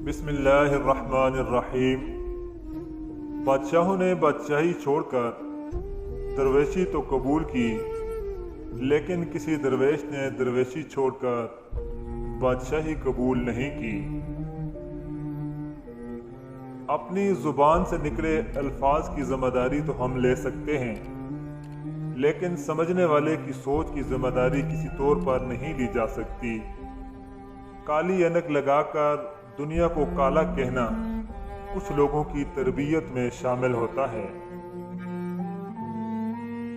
بسم اللہ الرحمن الرحیم۔ بادشاہوں نے بادشاہی چھوڑ کر درویشی تو قبول کی، لیکن کسی درویش نے درویشی چھوڑ کر بادشاہی قبول نہیں کی۔ اپنی زبان سے نکلے الفاظ کی ذمہ داری تو ہم لے سکتے ہیں، لیکن سمجھنے والے کی سوچ کی ذمہ داری کسی طور پر نہیں لی جا سکتی۔ کالی اینک لگا کر دنیا کو کالا کہنا کچھ لوگوں کی تربیت میں شامل ہوتا ہے۔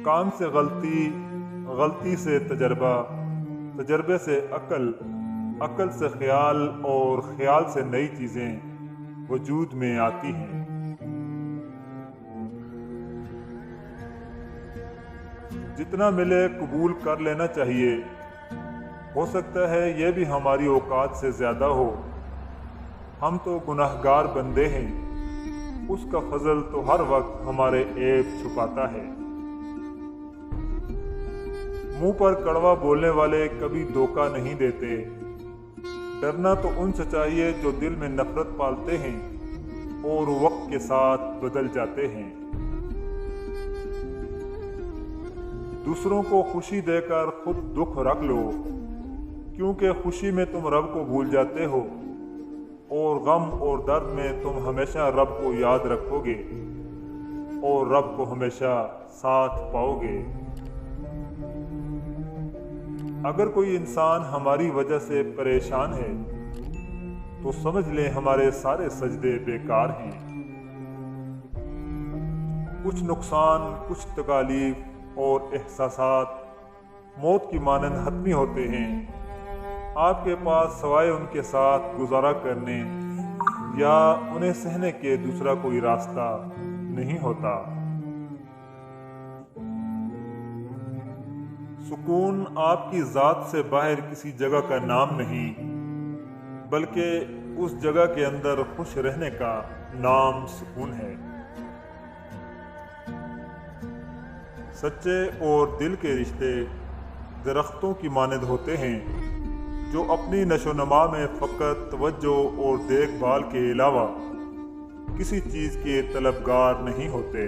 کام سے غلطی، غلطی سے تجربہ، تجربے سے عقل، عقل سے خیال اور خیال سے نئی چیزیں وجود میں آتی ہیں۔ جتنا ملے قبول کر لینا چاہیے، ہو سکتا ہے یہ بھی ہماری اوقات سے زیادہ ہو۔ ہم تو گناہگار بندے ہیں، اس کا فضل تو ہر وقت ہمارے عیب چھپاتا ہے۔ منہ پر کڑوا بولنے والے کبھی دھوکہ نہیں دیتے۔ ڈرنا تو ان سے چاہیے جو دل میں نفرت پالتے ہیں اور وقت کے ساتھ بدل جاتے ہیں۔ دوسروں کو خوشی دے کر خود دکھ رکھ لو، کیونکہ خوشی میں تم رب کو بھول جاتے ہو، اور غم اور درد میں تم ہمیشہ رب کو یاد رکھو گے اور رب کو ہمیشہ ساتھ پاؤ گے۔ اگر کوئی انسان ہماری وجہ سے پریشان ہے تو سمجھ لیں ہمارے سارے سجدے بیکار ہیں۔ کچھ نقصان، کچھ تکالیف اور احساسات موت کی مانند حتمی ہوتے ہیں۔ آپ کے پاس سوائے ان کے ساتھ گزارا کرنے یا انہیں سہنے کے دوسرا کوئی راستہ نہیں ہوتا۔ سکون آپ کی ذات سے باہر کسی جگہ کا نام نہیں، بلکہ اس جگہ کے اندر خوش رہنے کا نام سکون ہے۔ سچے اور دل کے رشتے درختوں کی مانند ہوتے ہیں جو اپنی نشو و نما میں فقط توجہ اور دیکھ بھال کے علاوہ کسی چیز کے طلبگار نہیں ہوتے۔